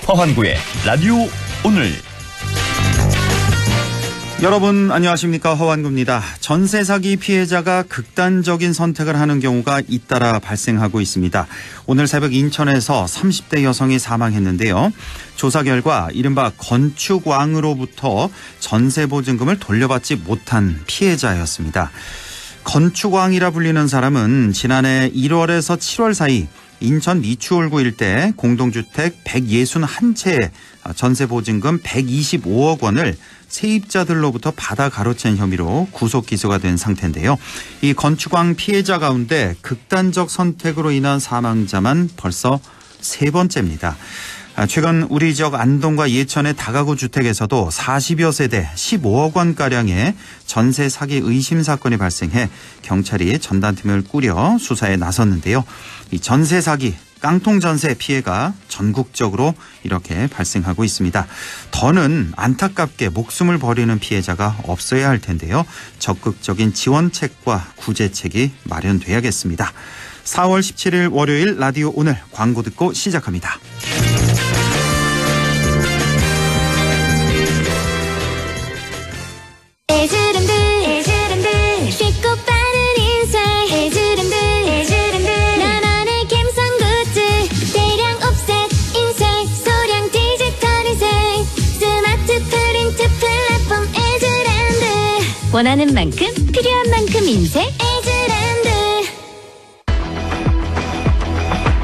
허환구의 라디오 오늘. 여러분 안녕하십니까, 허환구입니다. 전세 사기 피해자가 극단적인 선택을 하는 경우가 잇따라 발생하고 있습니다. 오늘 새벽 인천에서 30대 여성이 사망했는데요. 조사 결과 이른바 건축왕으로부터 전세 보증금을 돌려받지 못한 피해자였습니다. 건축왕이라 불리는 사람은 지난해 1월에서 7월 사이 인천 미추홀구 일대 공동주택 161채의 전세 보증금 125억 원을 세입자들로부터 받아 가로챈 혐의로 구속 기소가 된 상태인데요. 이 건축왕 피해자 가운데 극단적 선택으로 인한 사망자만 벌써 3번째입니다. 최근 우리 지역 안동과 예천의 다가구 주택에서도 40여 세대 15억 원가량의 전세 사기 의심 사건이 발생해 경찰이 전담팀을 꾸려 수사에 나섰는데요. 이 전세 사기, 깡통 전세 피해가 전국적으로 이렇게 발생하고 있습니다. 더는 안타깝게 목숨을 버리는 피해자가 없어야 할 텐데요. 적극적인 지원책과 구제책이 마련돼야겠습니다. 4월 17일 월요일 라디오 오늘 광고 듣고 시작합니다. 쉽고 빠른 인생 나만의 감성 굿즈 대량 옵셋 인쇄 소량 디지털 인쇄 스마트 프린트 플랫폼 에즈랜드 원하는 만큼 필요한 만큼 인쇄 에즈랜드.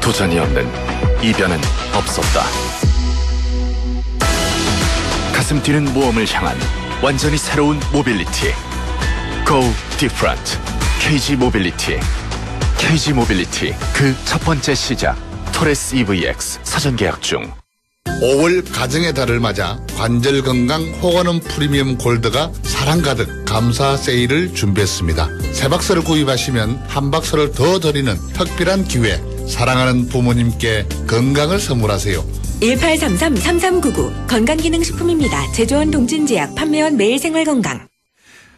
도전이 없는 이변은 없었다. 가슴 뛰는 모험을 향한 완전히 새로운 모빌리티. Go Different. KG 모빌리티. KG 모빌리티 그 첫 번째 시작. 토레스 EVX 사전 계약 중. 5월 가정의 달을 맞아 관절 건강 호가는 프리미엄 골드가 사랑 가득 감사 세일을 준비했습니다. 3박스를 구입하시면 1박스를 더 드리는 특별한 기회. 사랑하는 부모님께 건강을 선물하세요. 1833-3399 건강기능식품입니다. 제조원 동진제약, 판매원 매일생활건강.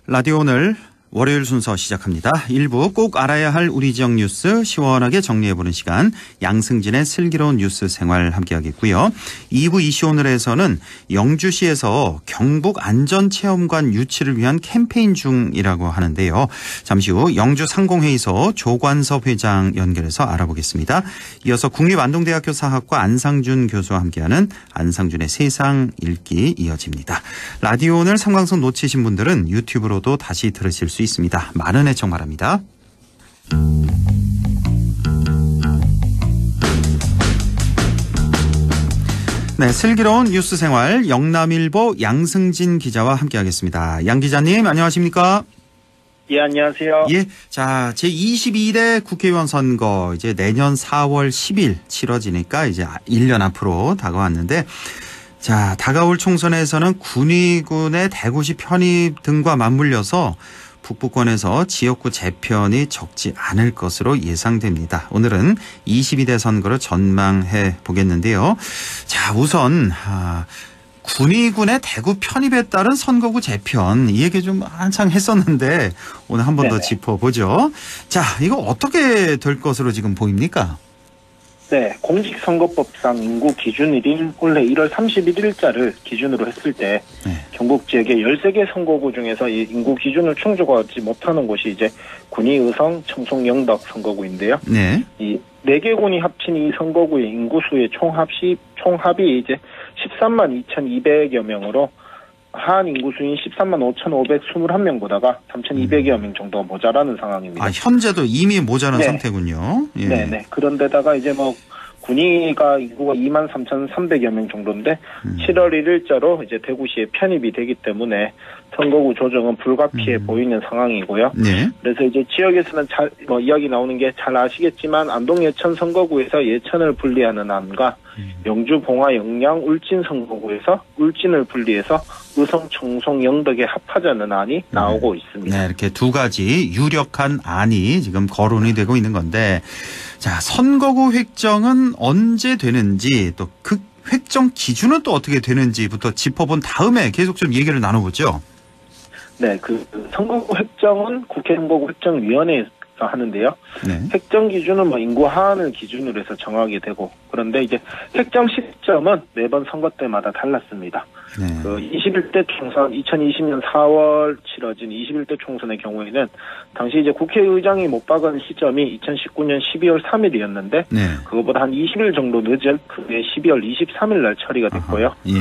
라디오 오늘 월요일 순서 시작합니다. 1부 꼭 알아야 할 우리 지역 뉴스 시원하게 정리해보는 시간, 양승진의 슬기로운 뉴스 생활 함께하겠고요. 2부 이슈 오늘에서는 영주시에서 경북 안전체험관 유치를 위한 캠페인 중이라고 하는데요. 잠시 후 영주상공회의소 조관섭 회장 연결해서 알아보겠습니다. 이어서 국립안동대학교 사학과 안상준 교수와 함께하는 안상준의 세상 읽기 이어집니다. 라디오 오늘 생방송 놓치신 분들은 유튜브로도 다시 들으실 수 있습니다. 많은 애청 바랍니다. 네, 슬기로운 뉴스 생활 영남일보 양승진 기자와 함께하겠습니다. 양 기자님 안녕하십니까? 예, 안녕하세요. 예, 자, 제22대 국회의원 선거 이제 내년 4월 10일 치러지니까 이제 1년 앞으로 다가왔는데, 자, 다가올 총선에서는 군위군의 대구시 편입 등과 맞물려서 북부권에서 지역구 재편이 적지 않을 것으로 예상됩니다. 오늘은 22대 선거를 전망해 보겠는데요. 자, 우선 군위군의 대구 편입에 따른 선거구 재편, 이 얘기 좀 한창 했었는데 오늘 한 번 더 짚어보죠. 자, 이거 어떻게 될 것으로 지금 보입니까? 네, 공직선거법상 인구 기준일인 올해 1월 31일자를 기준으로 했을 때 경북 지역의 13개 선거구 중에서 이 인구 기준을 충족하지 못하는 곳이 이제 군위, 의성, 청송, 영덕 선거구인데요. 네. 이 4개 군이 합친 이 선거구의 인구수의 총합이 이제 13만 2,200여 명으로 한 인구수인 13만 5,521명보다가 3,200여 명 정도 모자라는 상황입니다. 아, 현재도 이미 모자란 상태군요. 예. 네네. 그런데다가 이제 군위가 인구가 2만 3,300여 명 정도인데 7월 1일자로 이제 대구시에 편입이 되기 때문에 선거구 조정은 불가피해 보이는 상황이고요. 네. 그래서 이제 지역에서는 이야기 나오는 게 잘 아시겠지만 안동 예천 선거구에서 예천을 분리하는 안과 영주 봉화 영양 울진 선거구에서 울진을 분리해서 의성 청송 영덕에 합하자는 안이 나오고 있습니다. 네, 이렇게 두 가지 유력한 안이 지금 거론이 되고 있는 건데, 자, 선거구 획정은 언제 되는지, 또 그 획정 기준은 또 어떻게 되는지부터 짚어본 다음에 계속 좀 얘기를 나눠보죠. 네, 그 선거구 획정은 국회 선거구 획정위원회에 하는데요. 네. 획정 기준은 뭐 인구 하한을 기준으로 해서 정하게 되고, 그런데 이제 획정 시점은 매번 선거 때마다 달랐습니다. 네. 그 21대 총선 2020년 4월 치러진 21대 총선의 경우에는 당시 이제 국회의장이 못 박은 시점이 2019년 12월 3일이었는데 네. 그거보다 한 20일 정도 늦은 그해 12월 23일 날 처리가 됐고요. 예.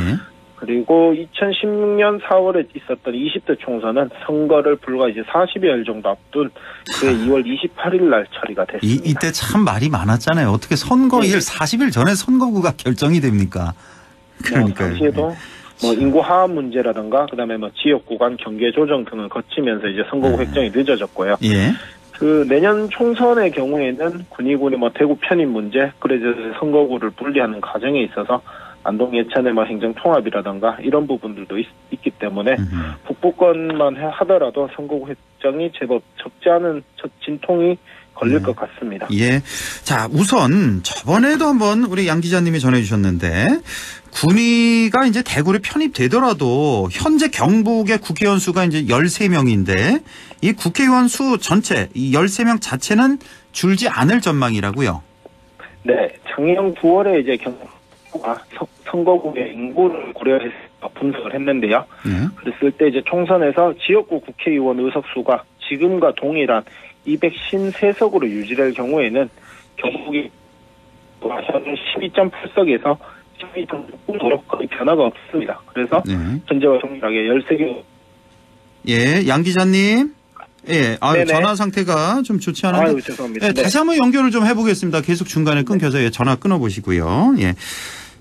그리고 2016년 4월에 있었던 20대 총선은 선거를 불과 이제 40여일 정도 앞둔 그해 2월 28일 날 처리가 됐습니다. 이때 참 말이 많았잖아요. 어떻게 선거일 네. 40일 전에 선거구가 결정이 됩니까? 그러니까요. 당시에도 뭐 인구 하한 문제라든가 그다음에 뭐 지역 구간 경계 조정 등을 거치면서 이제 선거구 획정이 늦어졌고요. 예. 그 내년 총선의 경우에는 군의군의 뭐 대구 편입 문제, 그래서 선거구를 분리하는 과정에 있어서 안동 예천의 뭐 행정 통합이라든가 이런 부분들도 있기 때문에 북부권만 하더라도 선거구 획정이 제법 적지 않은 진통이 걸릴 것 같습니다. 예. 자, 우선 저번에도 한번 우리 양 기자님이 전해주셨는데 군의가 이제 대구에 편입되더라도 현재 경북의 국회의원 수가 이제 13명인데 이 국회의원 수 전체 이 13명 자체는 줄지 않을 전망이라고요. 네, 작년 9월에 이제 경북과 선거구의 인구를 고려해서 분석을 했는데요. 그랬을 때 이제 총선에서 지역구 국회의원 의석수가 지금과 동일한 253석으로 유지될 경우에는 경북이 현재 12.8석에서 12.9석으로 거의 변화가 없습니다. 그래서 현재와 동일하게 13개. 예, 양 기자님. 예, 네네. 전화 상태가 좀 좋지 않은데. 아유, 죄송합니다. 예, 네. 다시 한번 연결을 좀 해보겠습니다. 계속 중간에 끊겨서 예, 전화 끊어보시고요. 예.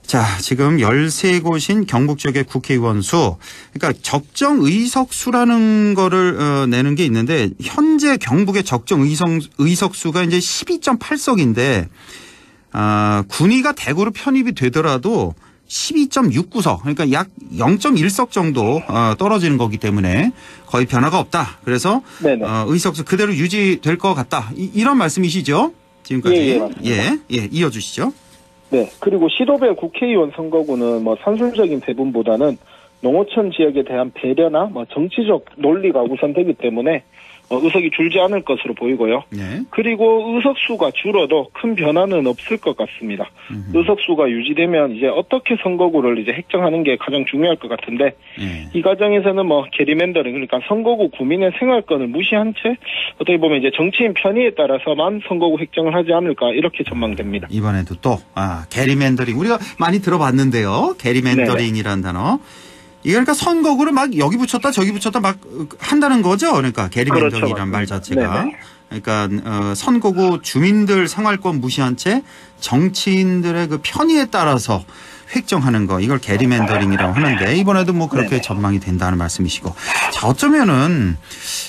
자, 지금 13곳인 경북 지역의 국회의원 수, 그러니까 적정 의석 수라는 거를 내는 게 있는데 현재 경북의 적정 의석 수가 이제 12.8석인데 군의가 대구로 편입이 되더라도 12.69석, 그러니까 약 0.1석 정도 떨어지는 거기 때문에 거의 변화가 없다. 그래서 의석수 그대로 유지될 것 같다. 이런 말씀이시죠? 지금까지. 예, 맞습니다. 예, 이어주시죠. 네, 그리고 시도별 국회의원 선거구는 뭐 선술적인 배분보다는 농어촌 지역에 대한 배려나 뭐 정치적 논리가 우선되기 때문에 의석이 줄지 않을 것으로 보이고요. 네. 그리고 의석수가 줄어도 큰 변화는 없을 것 같습니다. 의석수가 유지되면 이제 어떻게 선거구를 이제 획정하는 게 가장 중요할 것 같은데 이 과정에서는 뭐 게리맨더링, 그러니까 선거구 구민의 생활권을 무시한 채 어떻게 보면 이제 정치인 편의에 따라서만 선거구 획정을 하지 않을까 이렇게 전망됩니다. 이번에도 또 게리맨더링 우리가 많이 들어봤는데요. 게리맨더링이라는 단어. 이게 그러니까 선거구를 막 여기 붙였다 저기 붙였다 막 한다는 거죠. 그러니까 게리맨더링이라는 그렇죠. 말 자체가. 네네. 그러니까 선거구 주민들 생활권 무시한 채 정치인들의 그 편의에 따라서 획정하는 거, 이걸 게리맨더링이라고 하는데 이번에도 뭐 그렇게 전망이 된다는 말씀이시고. 자, 어쩌면은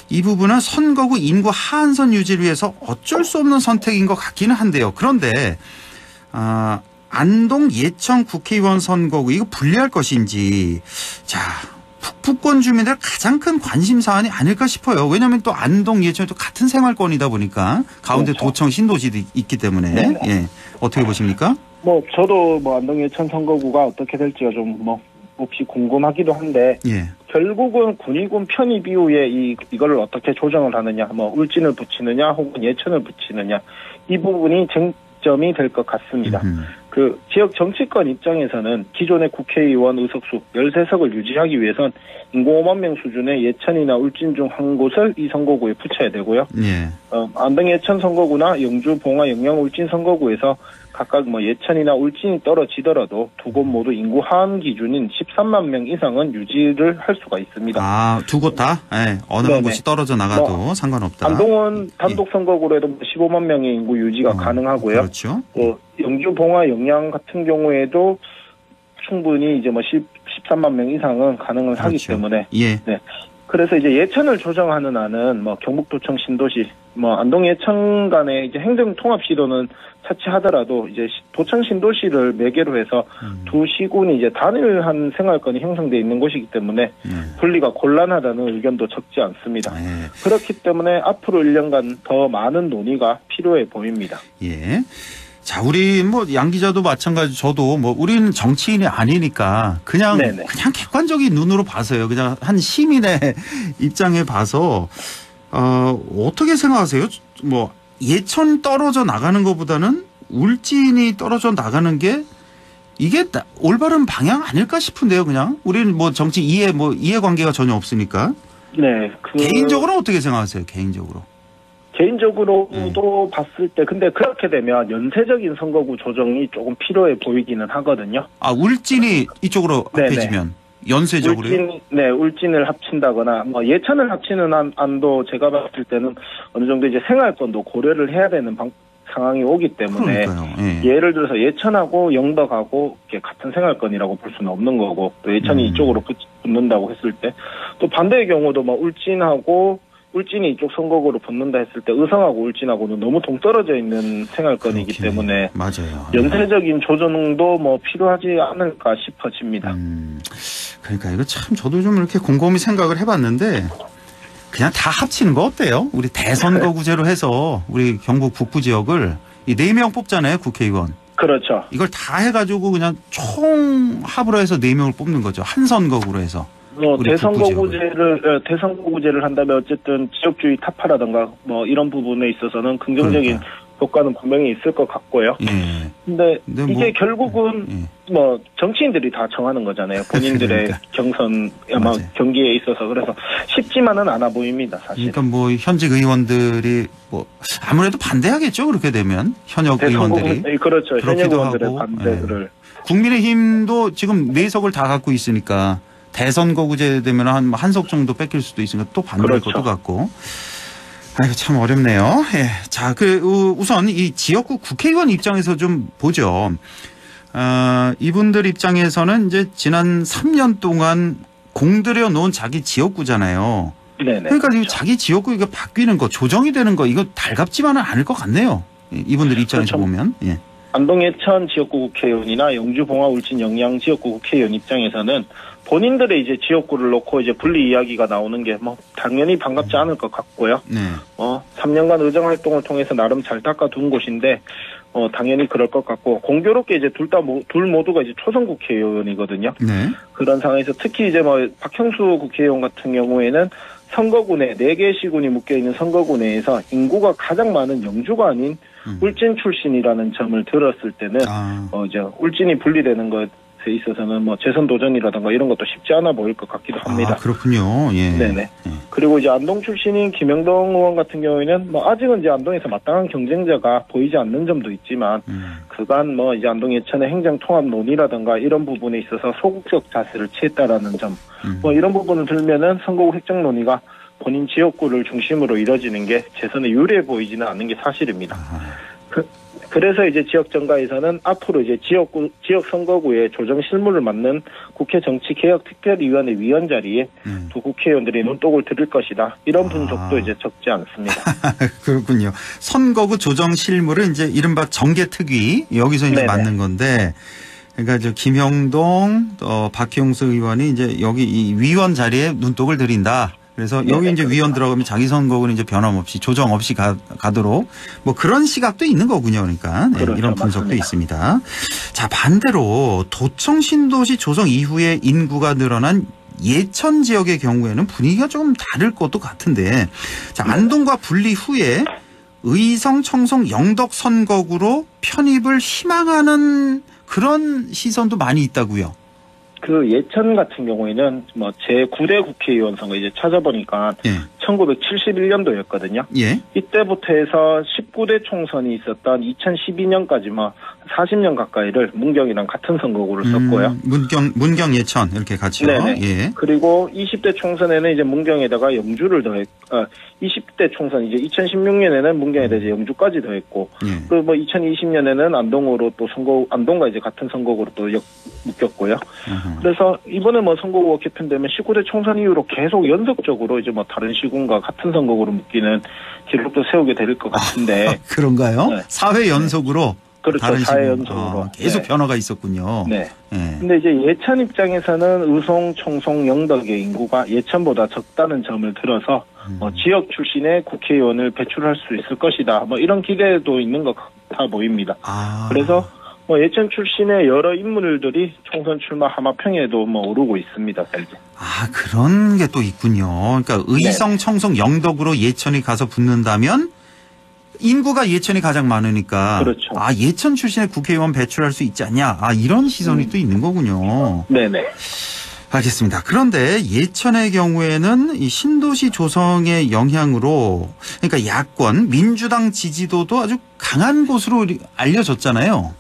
이 부분은 선거구 인구 하한선 유지를 위해서 어쩔 수 없는 선택인 것 같기는 한데요. 그런데 안동 예천 국회의원 선거구 이거 분리할 것인지, 자, 북부권 주민들 가장 큰 관심 사안이 아닐까 싶어요. 왜냐하면 또 안동 예천이 또 같은 생활권이다 보니까 가운데 그렇죠. 도청 신도시도 있기 때문에 예, 어떻게 보십니까? 뭐 저도 뭐 안동 예천 선거구가 어떻게 될지가 좀 뭐 몹시 궁금하기도 한데 예. 결국은 군의군 편입 이후에 이거를 어떻게 조정을 하느냐, 뭐 울진을 붙이느냐 혹은 예천을 붙이느냐, 이 부분이 쟁점이 될 것 같습니다. 그 지역 정치권 입장에서는 기존의 국회의원 의석수 13석을 유지하기 위해선 인구 5만 명 수준의 예천이나 울진 중 한 곳을 이 선거구에 붙여야 되고요. 예. 안동 예천 선거구나 영주 봉화 영양 울진 선거구에서 각각 뭐 예천이나 울진이 떨어지더라도 두 곳 모두 인구 하한 기준인 13만 명 이상은 유지를 할 수가 있습니다. 두 곳 다? 예, 어느 한 곳이 떨어져 나가도 상관없다. 안동은 단독 선거구로 해도 15만 명의 인구 유지가 가능하고요. 그렇죠. 영주 봉화 영양 같은 경우에도 충분히 이제 뭐 13만 명 이상은 가능을 하기 때문에. 예. 네. 그래서 이제 예천을 조정하는 안은 뭐 경북도청 신도시, 뭐 안동 예천 간의 이제 행정 통합 시도는 차치하더라도 이제 도청 신도시를 매개로 해서 두 시군이 이제 단일한 생활권이 형성돼 있는 곳이기 때문에 분리가 곤란하다는 의견도 적지 않습니다. 그렇기 때문에 앞으로 1년간 더 많은 논의가 필요해 보입니다. 예. 자, 우리 뭐 양 기자도 마찬가지, 저도 뭐 우리는 정치인이 아니니까 그냥 객관적인 눈으로 봐서요. 그냥 한 시민의 입장에 봐서 어떻게 생각하세요? 뭐 예천 떨어져 나가는 것보다는 울진이 떨어져 나가는 게 이게 올바른 방향 아닐까 싶은데요, 그냥 우리는 뭐 정치 이해관계가 전혀 없으니까. 네, 개인적으로 어떻게 생각하세요? 개인적으로도 봤을 때 근데 그렇게 되면 연쇄적인 선거구 조정이 조금 필요해 보이기는 하거든요. 아, 울진이 이쪽으로 합해지면 연쇄적으로요? 울진을 합친다거나 뭐 예천을 합치는 안도 제가 봤을 때는 어느 정도 이제 생활권도 고려를 해야 되는 상황이 오기 때문에 예를 들어서 예천하고 영덕하고 이렇게 같은 생활권이라고 볼 수는 없는 거고 또 예천이 이쪽으로 붙는다고 했을 때 또 반대의 경우도 뭐 울진이 이쪽 선거구로 붙는다 했을 때 의성하고 울진하고는 너무 동떨어져 있는 생활권이기 때문에 맞아요. 연쇄적인 조정도 뭐 필요하지 않을까 싶어집니다. 그러니까 이거 참 저도 좀 이렇게 곰곰이 생각을 해봤는데 그냥 다 합치는 거 어때요? 우리 대선거구제로 해서 우리 경북 북부 지역을 이 4명 뽑잖아요, 국회의원. 그렇죠. 이걸 다 해가지고 그냥 총합으로 해서 4명을 뽑는 거죠. 한 선거구로 해서. 대선거구제를 한다면 어쨌든 지역주의 타파라든가 뭐 이런 부분에 있어서는 긍정적인 효과는 분명히 있을 것 같고요. 근데 이게 결국은 뭐 정치인들이 다 정하는 거잖아요. 본인들의 경선 아마 경기에 있어서 그래서 쉽지만은 않아 보입니다, 사실. 그러니까 뭐 현직 의원들이 뭐 아무래도 반대하겠죠, 그렇게 되면 현역 의원들이. 그렇죠. 현역 의원들의 반대를. 국민의힘도 지금 4석을 다 갖고 있으니까. 대선거구제 되면 한 석 정도 뺏길 수도 있으니까 또 반대할 것도 같고. 아이고, 참 어렵네요. 예. 자, 우선 이 지역구 국회의원 입장에서 좀 보죠. 이분들 입장에서는 이제 지난 3년 동안 공들여 놓은 자기 지역구잖아요. 네네. 그러니까 그렇죠. 자기 지역구 이거 바뀌는 거, 조정이 되는 거, 이거 달갑지만은 않을 것 같네요. 이분들 입장에서 그렇죠. 보면. 예. 안동 예천 지역구 국회의원이나 영주 봉화 울진 영양 지역구 국회의원 입장에서는 본인들의 이제 지역구를 놓고 이제 분리 이야기가 나오는 게 뭐 당연히 반갑지 않을 것 같고요. 3년간 의정 활동을 통해서 나름 잘 닦아둔 곳인데 당연히 그럴 것 같고 공교롭게 이제 둘 모두가 이제 초선 국회의원이거든요. 네. 그런 상황에서 특히 이제 뭐 박형수 국회의원 같은 경우에는 선거구 내 4개 시군이 묶여 있는 선거구 내에서 인구가 가장 많은 영주가 아닌 울진 출신이라는 점을 들었을 때는 이제 울진이 분리되는 것에 있어서는 뭐 재선 도전이라든가 이런 것도 쉽지 않아 보일 것 같기도 합니다. 그렇군요. 예. 네네. 그리고 이제 안동 출신인 김영동 의원 같은 경우에는 뭐 아직은 이제 안동에서 마땅한 경쟁자가 보이지 않는 점도 있지만 그간 뭐 이제 안동 예천의 행정 통합 논의라든가 이런 부분에 있어서 소극적 자세를 취했다라는 점, 뭐 이런 부분을 들면은 선거구 획정 논의가 본인 지역구를 중심으로 이뤄지는 게 재선에 유리해 보이지는 않는 게 사실입니다. 그래서 이제 지역 정가에서는 앞으로 이제 지역 선거구의 조정 실무를 맡는 국회 정치개혁특별위원회 위원 자리에 두 국회의원들이 눈독을 들일 것이다. 이런 분석도 이제 적지 않습니다. 그렇군요. 선거구 조정 실무를 이제 이른바 정개특위 여기서 이제 맡는 건데, 그러니까 저 김형동, 박형수 의원이 이제 여기 이 위원 자리에 눈독을 들인다. 그래서 여기 이제 위원 들어가면 자기 선거구는 이제 변함없이 조정 없이 가도록 뭐 그런 시각도 있는 거군요. 그러니까 네, 그렇죠, 이런 분석도 맞습니다. 있습니다. 자, 반대로 도청 신도시 조성 이후에 인구가 늘어난 예천 지역의 경우에는 분위기가 조금 다를 것도 같은데, 자, 안동과 분리 후에 의성, 청송, 영덕 선거구로 편입을 희망하는 그런 시선도 많이 있다고요. 그 예천 같은 경우에는 뭐 제9대 국회의원 선거 이제 찾아보니까 1971년도였거든요. 예. 이때부터 해서 19대 총선이 있었던 2012년까지 뭐 40년 가까이를 문경이랑 같은 선거구를 썼고요. 문경 예천 이렇게 같이요. 네네. 예. 그리고 20대 총선에는 이제 문경에다가 영주를 더했고, 20대 총선 이제 2016년에는 문경에다 이제 영주까지 더했고, 그리고 뭐 2020년에는 안동으로 또 안동과 이제 같은 선거구로 또 묶였고요. 그래서 이번에 뭐 선거구가 개편되면 19대 총선 이후로 계속 연속적으로 이제 뭐 다른 시군과 같은 선거구로 묶이는 기록도 세우게 될 것 같은데. 그런가요? 네. 4회 연속으로? 그렇죠. 4회 연속으로. 계속 변화가 있었군요. 네. 근데 이제 예천 입장에서는 의성, 청송, 영덕의 인구가 예천보다 적다는 점을 들어서 지역 출신의 국회의원을 배출할 수 있을 것이다. 뭐 이런 기대도 있는 것 같아 보입니다. 그래서 뭐 예천 출신의 여러 인물들이 총선 출마 하마평에도 뭐 오르고 있습니다. 현재. 아, 그런 게 또 있군요. 그러니까 의성, 청송, 영덕으로 예천이 가서 붙는다면 인구가 예천이 가장 많으니까. 그렇죠. 아, 예천 출신의 국회의원 배출할 수 있지 않냐. 아, 이런 시선이 또 있는 거군요. 네네. 알겠습니다. 그런데 예천의 경우에는 이 신도시 조성의 영향으로 그러니까 야권, 민주당 지지도도 아주 강한 곳으로 알려졌잖아요.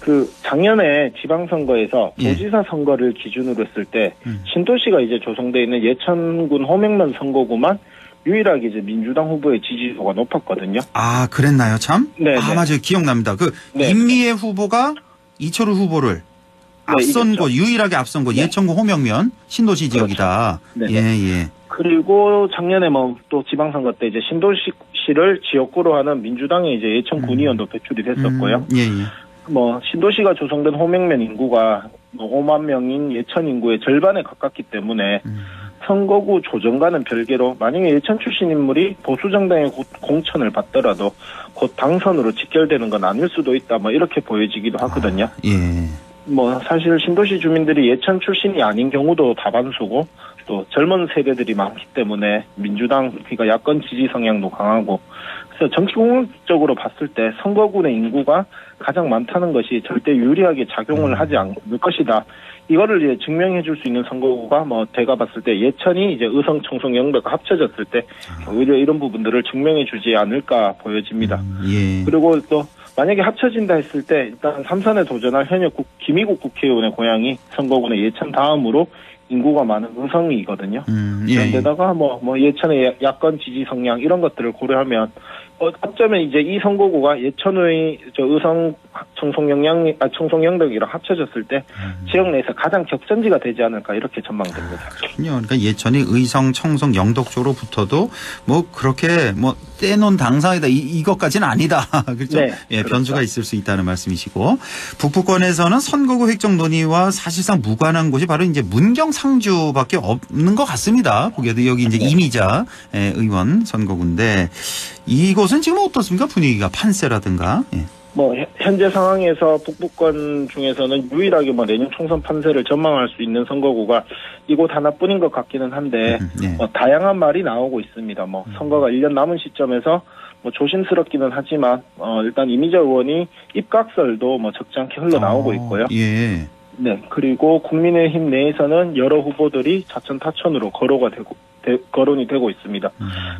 그 작년에 지방선거에서 예. 도지사 선거를 기준으로 했을 때 신도시가 이제 조성돼 있는 예천군 호명면 선거구만 유일하게 이제 민주당 후보의 지지도가 높았거든요. 아, 그랬나요, 참? 네. 아, 맞아요. 기억납니다. 그 네. 임미애 후보가 이철우 후보를 앞선 이겼죠. 곳, 유일하게 앞선 곳, 네. 예천군 호명면 신도시 지역이다. 네. 예. 그리고 작년에 뭐 또 지방선거 때 이제 신도시를 지역구로 하는 민주당의 이제 예천군의원도 배출이 됐었고요. 예. 뭐 신도시가 조성된 호명면 인구가 뭐 5만 명인 예천 인구의 절반에 가깝기 때문에 선거구 조정과는 별개로 만약에 예천 출신 인물이 보수 정당의 공천을 받더라도 곧 당선으로 직결되는 건 아닐 수도 있다. 뭐 이렇게 보여지기도 하거든요. 예. 뭐 사실 신도시 주민들이 예천 출신이 아닌 경우도 다반수고 또 젊은 세대들이 많기 때문에 민주당 그러니까 야권 지지 성향도 강하고 그래서 정치 공격적으로 봤을 때 선거군의 인구가 가장 많다는 것이 절대 유리하게 작용을 하지 않을 것이다. 이거를 이제 증명해 줄 수 있는 선거구가 뭐 제가 봤을 때 예천이 이제 의성, 청송, 영덕과 합쳐졌을 때 오히려 이런 부분들을 증명해 주지 않을까 보여집니다. 예. 그리고 또 만약에 합쳐진다 했을 때 일단 삼선에 도전할 현역 김희국 국회의원의 고향이 선거군의 예천 다음으로 인구가 많은 의성이거든요. 예. 그런데다가 뭐 예천의 야권 지지 성향 이런 것들을 고려하면 어쩌면 이제 이 선거구가 예천의 의성 청송 영덕이랑 합쳐졌을 때 지역 내에서 가장 격전지가 되지 않을까 이렇게 전망됩니다. 그렇군요. 그러니까 예천이 의성, 청송, 영덕 쪽으로 붙어도 뭐 그렇게 뭐 떼놓은 당상이다 이것까지는 아니다. 그렇죠? 네, 예, 그렇죠. 변수가 있을 수 있다는 말씀이시고 북부권에서는 선거구 획정 논의와 사실상 무관한 곳이 바로 이제 문경 상주밖에 없는 것 같습니다. 보기에도 여기 이제 이미자 의원 선거구인데 이곳은 지금 어떻습니까? 분위기가 판세라든가. 예. 뭐 현재 상황에서 북부권 중에서는 유일하게 뭐 내년 총선 판세를 전망할 수 있는 선거구가 이곳 하나뿐인 것 같기는 한데 네. 다양한 말이 나오고 있습니다. 뭐 선거가 1년 남은 시점에서 뭐 조심스럽기는 하지만 일단 이미자 의원이 입각설도 뭐 적지 않게 흘러나오고 있고요. 예. 네, 그리고 국민의힘 내에서는 여러 후보들이 자천타천으로 거론이 되고 있습니다.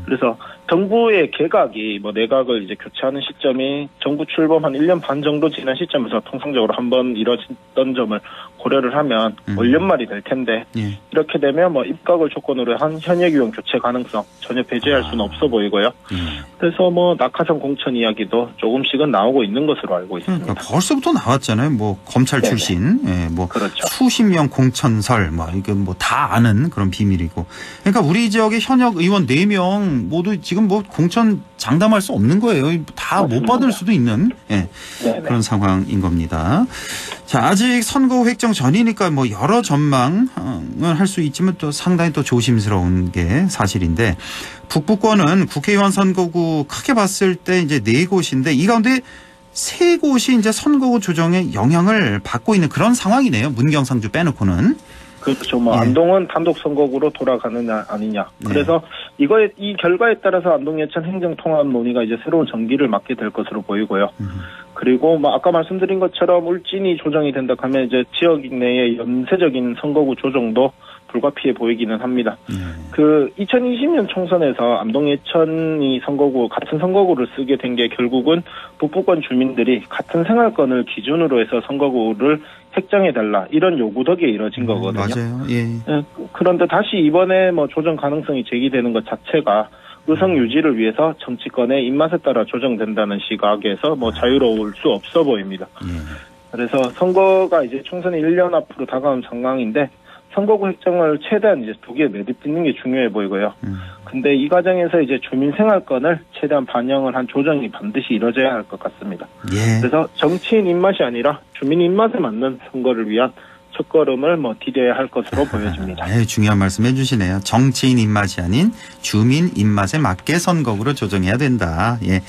그래서 정부의 개각이 뭐 내각을 이제 교체하는 시점이 정부 출범 한 1년 반 정도 지난 시점에서 통상적으로 한번 이뤄졌던 점을 고려를 하면 올 연말이 될 텐데 예. 이렇게 되면 뭐 입각을 조건으로 한 현역 의원 교체 가능성 전혀 배제할 수는 없어 보이고요. 그래서 뭐 낙하산 공천 이야기도 조금씩은 나오고 있는 것으로 알고 있습니다. 그러니까 벌써부터 나왔잖아요. 뭐 검찰 네네. 출신, 예, 뭐 그렇죠. 수십 명 공천설, 뭐 이게 뭐 다 아는 그런 비밀이고. 그러니까 우리 지역의 현역 의원 4명 모두 지금 뭐 공천 장담할 수 없는 거예요. 다 못 받을 수도 있는 그런 상황인 겁니다. 자, 아직 선거 획정 전이니까 뭐 여러 전망을 할 수 있지만 또 상당히 또 조심스러운 게 사실인데 북부권은 국회의원 선거구 크게 봤을 때 이제 4곳인데 이 가운데 3곳이 이제 선거구 조정에 영향을 받고 있는 그런 상황이네요. 문경, 상주 빼놓고는. 그렇죠. 뭐 예. 안동은 단독 선거구로 돌아가느냐 아니냐. 네. 그래서 이 결과에 따라서 안동 예천 행정통합 논의가 이제 새로운 전기를 맞게 될 것으로 보이고요. 그리고 뭐 아까 말씀드린 것처럼 울진이 조정이 된다 하면 이제 지역 내의 연쇄적인 선거구 조정도 불가피해 보이기는 합니다. 그 2020년 총선에서 안동 예천이 같은 선거구를 쓰게 된 게 결국은 북부권 주민들이 같은 생활권을 기준으로 해서 선거구를 획정해달라 이런 요구 덕에 이뤄진 거거든요. 맞아요. 예. 그런데 다시 이번에 뭐 조정 가능성이 제기되는 것 자체가 의성 유지를 위해서 정치권의 입맛에 따라 조정된다는 시각에서 뭐 자유로울 수 없어 보입니다. 그래서 선거가 이제 총선이 1년 앞으로 다가온 상황인데 선거구 획정을 최대한 이제 독에 매듭짓는 게 중요해 보이고요. 근데 이 과정에서 이제 주민 생활권을 최대한 반영을 한 조정이 반드시 이뤄져야 할 것 같습니다. 예. 그래서 정치인 입맛이 아니라 주민 입맛에 맞는 선거를 위한 첫걸음을 뭐 디뎌야 할 것으로 보여집니다. 네, 중요한 말씀 해주시네요. 정치인 입맛이 아닌 주민 입맛에 맞게 선거구를 조정해야 된다. 예.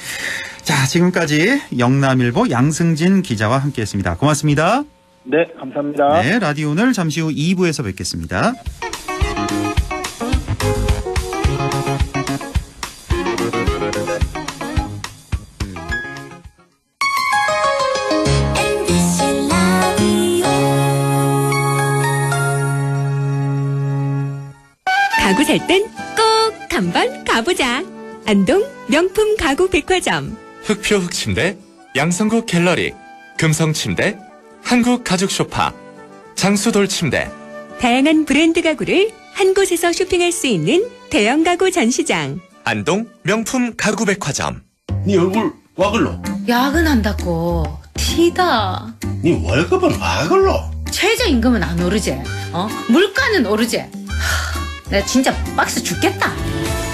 자, 지금까지 영남일보 양승진 기자와 함께했습니다. 고맙습니다. 네, 감사합니다. 네, 라디오 오늘 잠시 후 2부에서 뵙겠습니다. 가구 살 땐 꼭 한번 가보자. 안동 명품 가구 백화점. 흑표 흑침대, 양성국 갤러리, 금성침대, 한국 가죽 소파, 장수돌 침대. 다양한 브랜드 가구를 한 곳에서 쇼핑할 수 있는 대형 가구 전시장. 안동 명품 가구 백화점. 네 얼굴 와 글러? 야근한다고 티다. 네 월급은 와 글러? 최저임금은 안 오르지. 물가는 오르지. 내가 진짜 박스 죽겠다.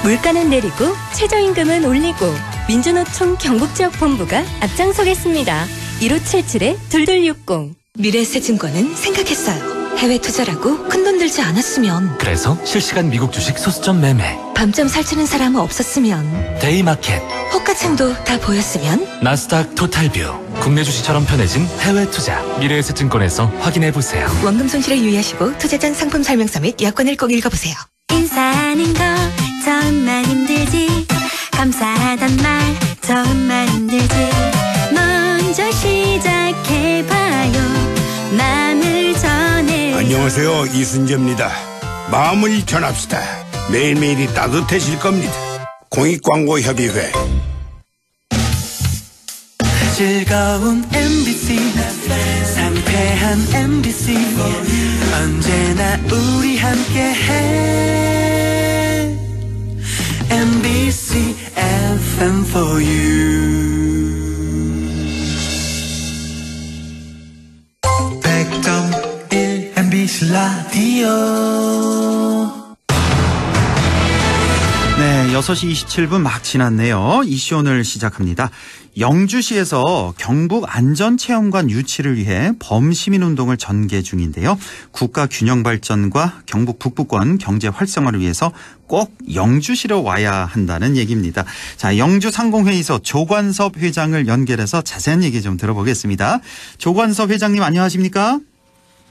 물가는 내리고 최저임금은 올리고 민주노총 경북지역본부가 앞장서겠습니다. 1577-2260. 미래에셋증권은 생각했어요. 해외 투자라고 큰돈 들지 않았으면, 그래서 실시간 미국 주식 소수점 매매, 밤점 살찌는 사람은 없었으면, 데이마켓, 호가창도 다 보였으면. 나스닥 토탈뷰. 국내 주식처럼 편해진 해외 투자. 미래에셋증권에서 확인해보세요. 원금 손실에 유의하시고 투자장 상품 설명서 및 약관을 꼭 읽어보세요. 인사하는 거 정말 힘들지. 감사하단 말 정말 힘들지. 먼저 시작해봐요. 마음을 전해. 안녕하세요, 이순재입니다. 마음을 전합시다. 매일매일이 따뜻해질 겁니다. 공익광고협의회. 즐거운 MBC, 상쾌한 MBC, 언제나 우리 함께해. MBC FM for you. 100.1 MBC 라디오. 네, 6시 27분 막 지났네요. 이슈 오늘 시작합니다. 영주시에서 경북 안전체험관 유치를 위해 범시민운동을 전개 중인데요. 국가 균형발전과 경북 북부권 경제 활성화를 위해서 꼭 영주시로 와야 한다는 얘기입니다. 자, 영주 상공회의소 조관섭 회장을 연결해서 자세한 얘기 좀 들어보겠습니다. 조관섭 회장님 안녕하십니까?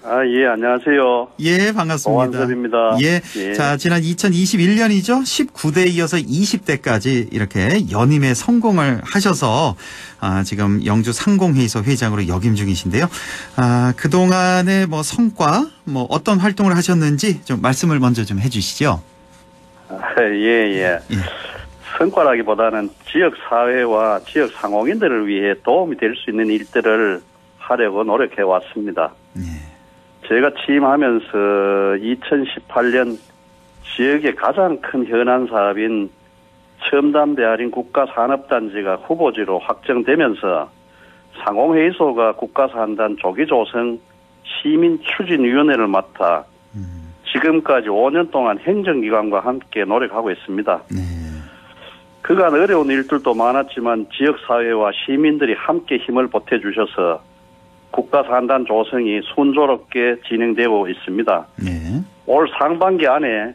예, 안녕하세요. 예, 반갑습니다. 조관섭입니다. 예. 예. 자, 지난 2021년이죠. 19대에 이어서 20대까지 이렇게 연임에 성공을 하셔서 지금 영주 상공회의소 회장으로 역임 중이신데요. 그동안의 뭐 성과, 뭐 어떤 활동을 하셨는지 좀 말씀을 먼저 좀 해 주시죠. 예. 성과라기보다는 지역 사회와 지역 상공인들을 위해 도움이 될 수 있는 일들을 하려고 노력해 왔습니다. 제가 취임하면서 2018년 지역의 가장 큰 현안 사업인 첨단배 할인 국가산업단지가 후보지로 확정되면서 상공회의소가 국가산단 조기 조성 시민추진위원회를 맡아 지금까지 5년 동안 행정기관과 함께 노력하고 있습니다. 그간 어려운 일들도 많았지만 지역사회와 시민들이 함께 힘을 보태주셔서 국가산단 조성이 순조롭게 진행되고 있습니다. 올 상반기 안에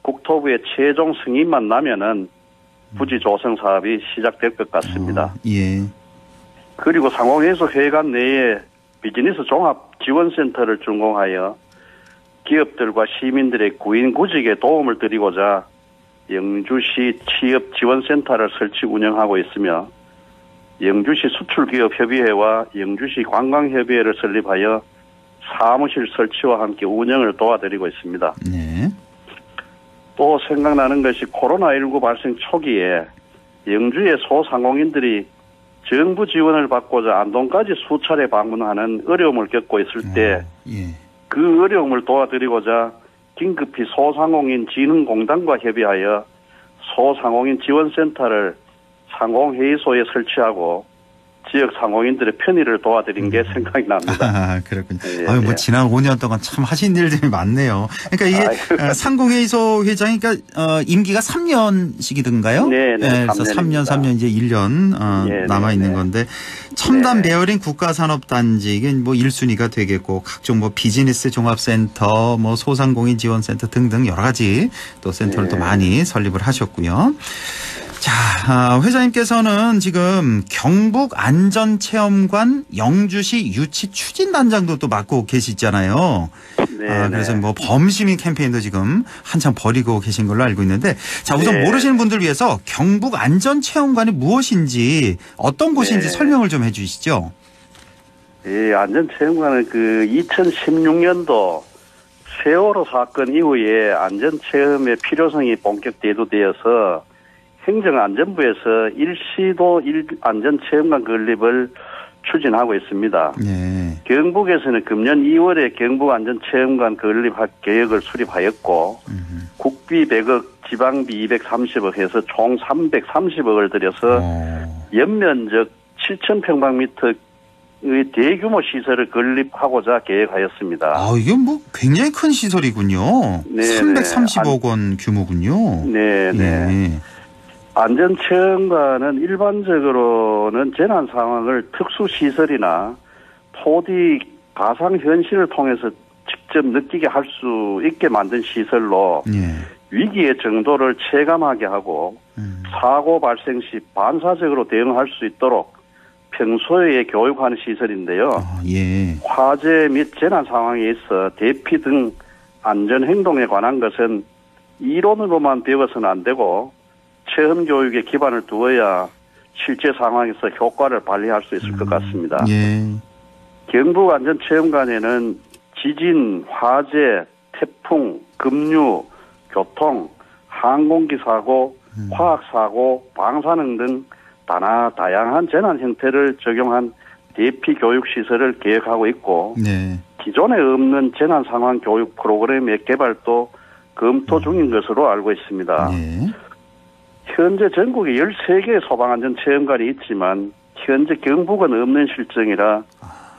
국토부의 최종 승인만 나면은 부지 조성 사업이 시작될 것 같습니다. 그리고 상공회의소 회관 내에 비즈니스 종합 지원센터를 준공하여 기업들과 시민들의 구인구직에 도움을 드리고자 영주시 취업 지원센터를 설치 운영하고 있으며 영주시 수출기업협의회와 영주시 관광협의회를 설립하여 사무실 설치와 함께 운영을 도와드리고 있습니다. 또 생각나는 것이 코로나19 발생 초기에 영주의 소상공인들이 정부 지원을 받고자 안동까지 수차례 방문하는 어려움을 겪고 있을 때 그 어려움을 도와드리고자 긴급히 소상공인 진흥공단과 협의하여 소상공인 지원센터를 상공회의소에 설치하고 지역 상공인들의 편의를 도와드린 게 생각이 납니다. 그렇군요. 뭐 지난 5년 동안 참 하신 일들이 많네요. 그러니까 이게 상공회의소 회장이 그러니까 임기가 3년씩이든가요? 네. 그래서 3년 이제 1년 남아 있는 건데 첨단 배열인 국가산업단지 이게 뭐 1순위가 되겠고 각종 뭐 비즈니스 종합센터, 뭐 소상공인 지원센터 등등 여러 가지 또 센터를 또 많이 설립을 하셨고요. 자, 회장님께서는 지금 경북안전체험관 영주시 유치 추진단장도 또 맡고 계시잖아요. 네. 그래서 뭐 범시민 캠페인도 지금 한참 벌이고 계신 걸로 알고 있는데, 자, 우선 모르시는 분들 위해서 경북안전체험관이 무엇인지 어떤 곳인지 설명을 좀 해주시죠. 예, 안전체험관은 그 2016년도 세월호 사건 이후에 안전체험의 필요성이 본격 대두되어서 행정안전부에서 일시도 안전체험관 건립을 추진하고 있습니다. 네. 경북에서는 금년 2월에 경북안전체험관 건립 계획을 수립하였고 국비 100억, 지방비 230억 해서 총 330억을 들여서 연면적 7,000평방미터의 대규모 시설을 건립하고자 계획하였습니다. 이게 뭐 굉장히 큰 시설이군요. 네, 330억 원 규모군요. 네. 안전체험관은 일반적으로는 재난 상황을 특수시설이나 토지 가상현실을 통해서 직접 느끼게 할 수 있게 만든 시설로 위기의 정도를 체감하게 하고 사고 발생 시 반사적으로 대응할 수 있도록 평소에 교육하는 시설인데요. 화재 및 재난 상황에 있어 대피 등 안전행동에 관한 것은 이론으로만 배워서는 안 되고 체험 교육에 기반을 두어야 실제 상황에서 효과를 발휘할 수 있을 것 같습니다. 경북안전체험관에는 지진, 화재, 태풍, 급류, 교통, 항공기 사고, 화학 사고, 방사능 등 다양한 재난 형태를 적용한 대피 교육 시설을 계획하고 있고 기존에 없는 재난 상황 교육 프로그램의 개발도 검토 중인 것으로 알고 있습니다. 현재 전국에 13개의 소방안전체험관이 있지만 현재 경북은 없는 실정이라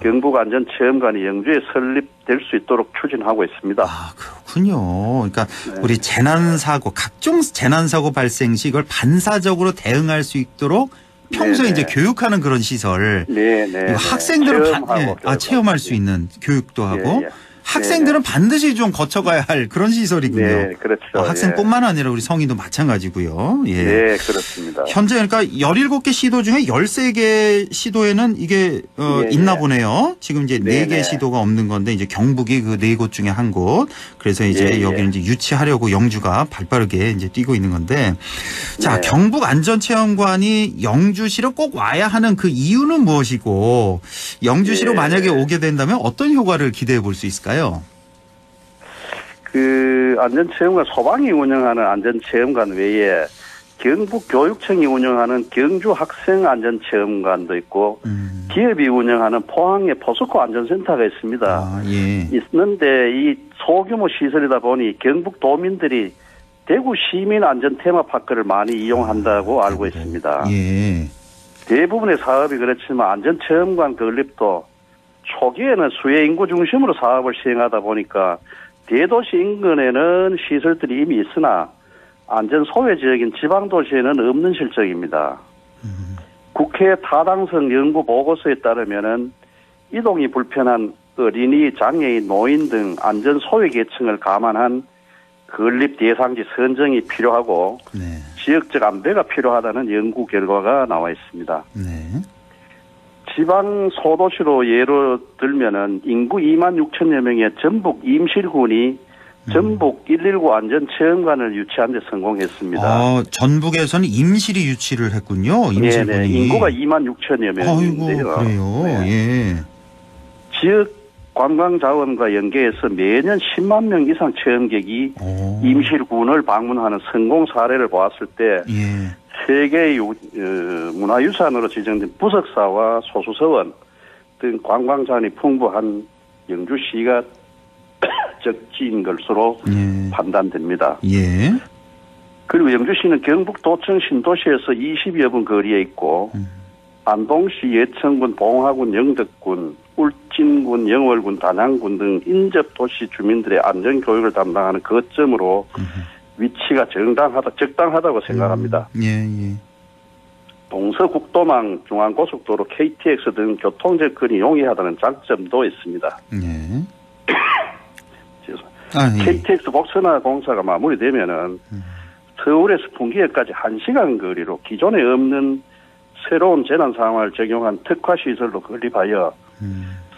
경북안전체험관이 영주에 설립될 수 있도록 추진하고 있습니다. 그렇군요. 그러니까 우리 재난사고, 각종 재난사고 발생 시 이걸 반사적으로 대응할 수 있도록 평소에 이제 교육하는 그런 시설. 학생들은 체험할 수 있는 교육도 하고 학생들은 반드시 좀 거쳐가야 할 그런 시설이군요. 네, 그렇죠. 학생뿐만 아니라 우리 성인도 마찬가지고요. 네, 그렇습니다. 현재 그러니까 17개 시도 중에 13개 시도에는 이게 있나 보네요. 지금 이제 4개 시도가 없는 건데 이제 경북이 그 4곳 중에 한 곳. 그래서 이제 여기는 이제 유치하려고 영주가 발빠르게 이제 뛰고 있는 건데, 자, 경북 안전체험관이 영주시로 꼭 와야 하는 그 이유는 무엇이고, 영주시로 만약에 오게 된다면 어떤 효과를 기대해 볼 수 있을까요? 그 안전체험관, 소방이 운영하는 안전체험관 외에 경북교육청이 운영하는 경주학생안전체험관도 있고 기업이 운영하는 포항의 포스코 안전센터가 있습니다. 있는데 이 소규모 시설이다 보니 경북 도민들이 대구 시민 안전 테마파크를 많이 이용한다고 알고 있습니다. 대부분의 사업이 그렇지만 안전체험관 건립도 초기에는 수혜 인구 중심으로 사업을 시행하다 보니까 대도시 인근에는 시설들이 이미 있으나 안전 소외 지역인 지방도시에는 없는 실정입니다. 국회 타당성 연구 보고서에 따르면은 이동이 불편한 어린이, 장애인, 노인 등 안전 소외 계층을 감안한 건립 대상지 선정이 필요하고 지역적 안배가 필요하다는 연구 결과가 나와 있습니다. 지방 소도시로 예로 들면은 인구 2만 6천여 명의 전북 임실군이 전북 119 안전체험관을 유치한 데 성공했습니다. 전북에서는 임실이 유치를 했군요. 임실군이. 인구가 2만 6천여 명인데요. 그래요. 지역 관광 자원과 연계해서 매년 10만 명 이상 체험객이 임실군을 방문하는 성공 사례를 보았을 때 세계의 문화유산으로 지정된 부석사와 소수서원 등 관광 자원이 풍부한 영주시가 적지인 것으로 판단됩니다. 그리고 영주시는 경북도청 신도시에서 20여 분 거리에 있고 안동시, 예천군, 봉화군, 영덕군, 울진군, 영월군, 단양군 등 인접 도시 주민들의 안전교육을 담당하는 거점으로 위치가 적당하다고 생각합니다. 동서국도망, 중앙고속도로, KTX 등 교통접근이 용이하다는 장점도 있습니다. KTX 복선화 공사가 마무리되면은 서울에서 풍기역까지 1시간 거리로 기존에 없는 새로운 재난 상황을 적용한 특화 시설로 건립하여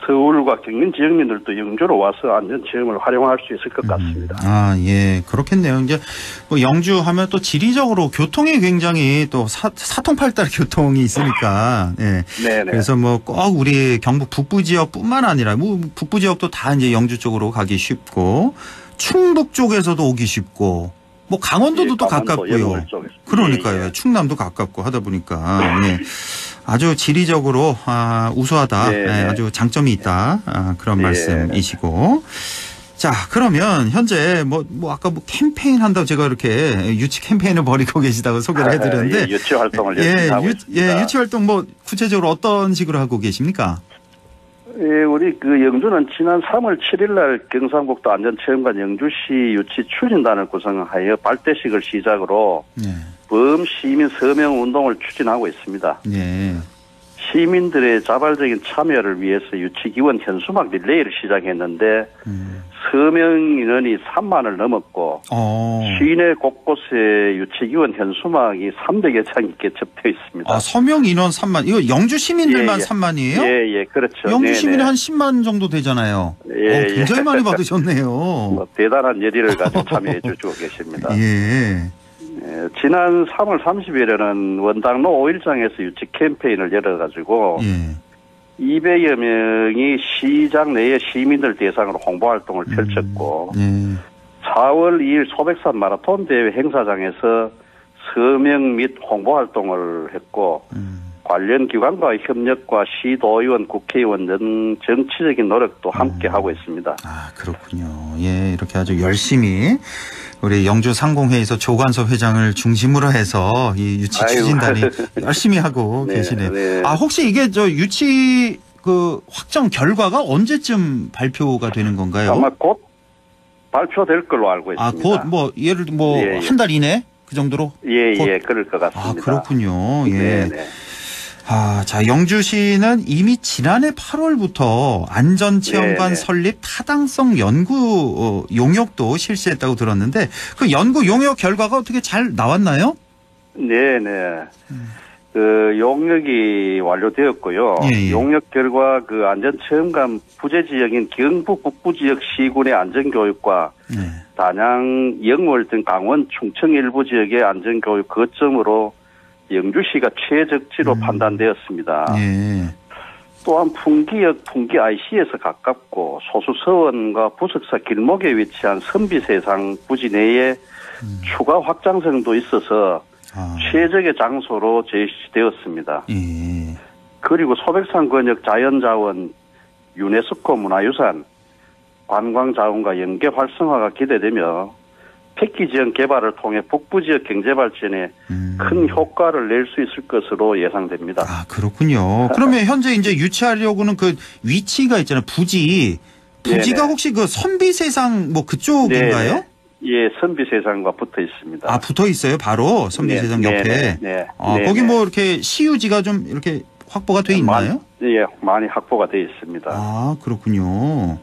서울과 경남 지역민들도 영주로 와서 안전 체험을 활용할 수 있을 것 같습니다. 아, 예, 그렇겠네요. 이제 뭐 영주 하면 또 지리적으로 교통이 굉장히 또 사통팔달 교통이 있으니까, 예. 네네. 그래서 뭐 꼭 우리 경북 북부 지역뿐만 아니라 뭐 북부 지역도 다 이제 영주 쪽으로 가기 쉽고, 충북 쪽에서도 오기 쉽고, 뭐 강원도도 또 가깝고요. 그러니까요. 예. 충남도 가깝고 하다 보니까 예. 아주 지리적으로 우수하다. 예, 아주 장점이 있다. 그런 말씀이시고. 자, 그러면 현재 뭐 아까 뭐 캠페인 한다고 제가 이렇게 유치 캠페인을 벌이고 계시다고 소개를 해드렸는데 예, 유치 활동을 열심히 하고 있습니다. 유치 활동 뭐 구체적으로 어떤 식으로 하고 계십니까? 예, 우리 그 영주는 지난 3월 7일 날 경상북도 안전체험관 영주시 유치 추진단을 구성하여 발대식을 시작으로 범시민 서명 운동을 추진하고 있습니다. 네. 시민들의 자발적인 참여를 위해서 유치기원 현수막 릴레이를 시작했는데 서명 인원이 3만을 넘었고 시내 곳곳에 유치기원 현수막이 300여 장이 개첩되어 있습니다. 아, 서명 인원 3만. 이거 영주 시민들만 3만이에요? 예, 그렇죠. 영주 시민이 한 10만 정도 되잖아요. 굉장히 많이 받으셨네요. 뭐 대단한 열의를 가지고 참여해 주고 계십니다. 예. 지난 3월 30일에는 원당로 5일장에서 유치 캠페인을 열어가지고 200여 명이 시장 내의 시민들 대상으로 홍보 활동을 펼쳤고 4월 2일 소백산 마라톤 대회 행사장에서 서명 및 홍보 활동을 했고 관련 기관과의 협력과 시도의원, 국회의원 등 정치적인 노력도 함께 하고 있습니다. 아, 그렇군요. 예, 이렇게 아주 열심히 우리 영주 상공회에서 조관섭 회장을 중심으로 해서 이 유치 추진단이 열심히 하고 계시네요. 네. 아, 혹시 이게 저 유치 그 확정 결과가 언제쯤 발표가 되는 건가요? 아마 곧 발표될 걸로 알고 있습니다. 아, 곧 뭐 예를 들어 뭐 한 달 이내 그 정도로? 예, 그럴 것 같습니다. 아, 그렇군요. 예. 네네. 아, 자, 영주시는 이미 지난해 8월부터 안전체험관 네네. 설립 타당성 연구 용역도 실시했다고 들었는데 그 연구 용역 결과가 어떻게 잘 나왔나요? 네네. 그 용역이 완료되었고요. 용역 결과 그 안전체험관 부재 지역인 경북 북부 지역 시군의 안전교육과 단양, 영월 등 강원, 충청 일부 지역의 안전교육 거점으로 영주시가 최적지로 판단되었습니다. 또한 풍기역 풍기 IC에서 가깝고 소수서원과 부석사 길목에 위치한 선비세상 부지 내에 추가 확장성도 있어서 최적의 장소로 제시되었습니다. 그리고 소백산 권역 자연자원, 유네스코 문화유산, 관광자원과 연계 활성화가 기대되며 폐기 지역 개발을 통해 북부 지역 경제 발전에 큰 효과를 낼 수 있을 것으로 예상됩니다. 아, 그렇군요. 그러면 현재 이제 유치하려고는 그 위치가 있잖아요. 부지가 네네. 혹시 그 선비세상 뭐 그쪽인가요? 네네. 예, 선비세상과 붙어 있습니다. 아, 붙어 있어요. 바로 선비세상 옆에. 거기 뭐 이렇게 시유지가 좀 이렇게 확보가 돼 있나요? 예, 많이 확보가 돼 있습니다. 아, 그렇군요.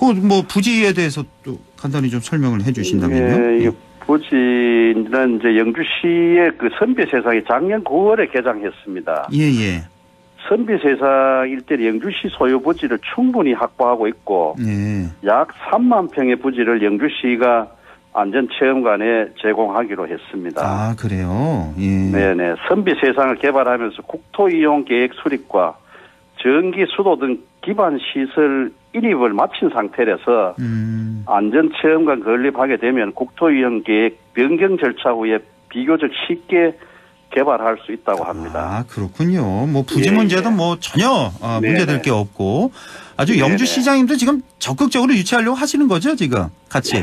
그 뭐 부지에 대해서 또 간단히 좀 설명을 해주신다면요. 예, 부지는 이제 영주시의 그 선비세상이 작년 9월에 개장했습니다. 예. 선비세상 일대 영주시 소유 부지를 충분히 확보하고 있고 약 3만 평의 부지를 영주시가 안전체험관에 제공하기로 했습니다. 아, 그래요? 예. 네네. 선비세상을 개발하면서 국토이용계획 수립과 전기, 수도 등 기반 시설 인입을 마친 상태라서 안전체험관 건립하게 되면 국토이용계획 변경 절차 후에 비교적 쉽게 개발할 수 있다고 합니다. 아, 그렇군요. 뭐 부지 문제도 뭐 전혀 문제될 게 없고 아주 영주시장님도 지금 적극적으로 유치하려고 하시는 거죠, 지금 같이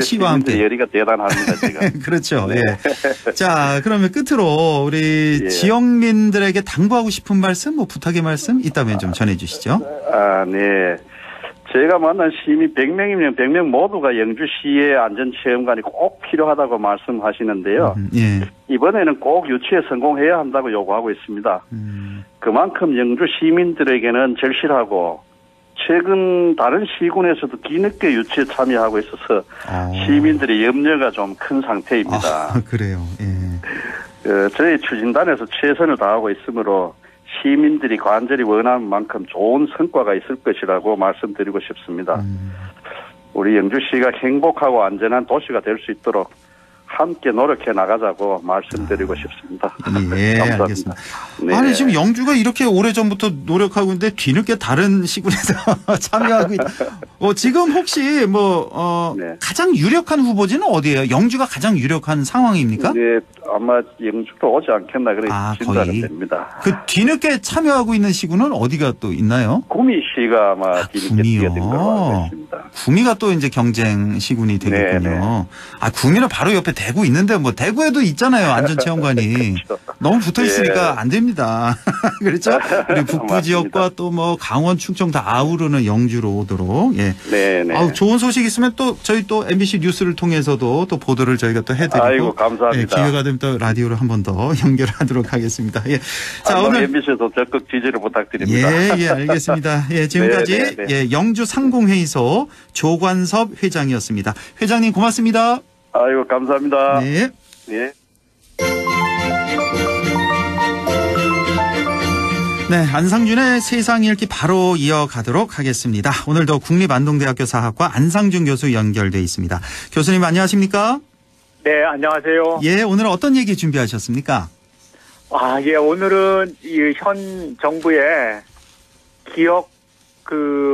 시와 함께. 열의가 대단합니다, 지금. 그렇죠. 예. 자, 그러면 끝으로 우리 지역민들에게 당부하고 싶은 말씀, 뭐 부탁의 말씀 있다면 좀 전해주시죠. 아, 네. 제가 만난 시민 100명이면 100명 모두가 영주시의 안전체험관이 꼭 필요하다고 말씀하시는데요. 이번에는 꼭 유치에 성공해야 한다고 요구하고 있습니다. 그만큼 영주 시민들에게는 절실하고 최근 다른 시군에서도 뒤늦게 유치에 참여하고 있어서 시민들의 염려가 좀 큰 상태입니다. 아, 그래요. 예. 저희 추진단에서 최선을 다하고 있으므로 시민들이 간절히 원하는 만큼 좋은 성과가 있을 것이라고 말씀드리고 싶습니다. 우리 영주시가 행복하고 안전한 도시가 될 수 있도록 함께 노력해 나가자고 말씀드리고 싶습니다. 예, 감사합니다. 알겠습니다. 네. 아니 지금 영주가 이렇게 오래전부터 노력하고 있는데 뒤늦게 다른 시군에서 참여하고 지금 혹시 네. 가장 유력한 후보지는 어디예요? 영주가 가장 유력한 상황입니까? 네, 아마 영주로 오지 않겠나 그래 진단이 거의. 됩니다. 그 뒤늦게 참여하고 있는 시군은 어디가 또 있나요? 구미시가 아마 뒤늦게 뛰게 된 걸로 알고 있습니다. 구미가 또 이제 경쟁 시군이 되겠군요. 네네. 구미는 바로 옆에 대구 있는데 뭐 대구에도 있잖아요. 안전체험관이. 그렇죠. 너무 붙어 있으니까 안 됩니다. 그렇죠? 우리 북부 맞습니다. 지역과 또 뭐 강원, 충청 다 아우르는 영주로 오도록. 예. 네네. 좋은 소식 있으면 또 저희 또 MBC 뉴스를 통해서도 또 보도를 저희가 또 해드리고. 아이고 감사합니다. 예, 기회가 되면 또 라디오를 한 번 더 연결하도록 하겠습니다. 예. 자, 오늘 MBC에도 적극 지지를 부탁드립니다. 예, 알겠습니다. 예, 지금까지 네네네. 예, 영주 상공회의소 조관섭 회장이었습니다. 회장님 고맙습니다. 아이고 감사합니다. 네. 네. 네, 안상준의 세상 읽기 바로 이어가도록 하겠습니다. 오늘도 국립안동대학교 사학과 안상준 교수 연결돼 있습니다. 교수님 안녕하십니까? 네, 안녕하세요. 예, 오늘 어떤 얘기 준비하셨습니까? 예, 오늘은 이 현 정부의 기억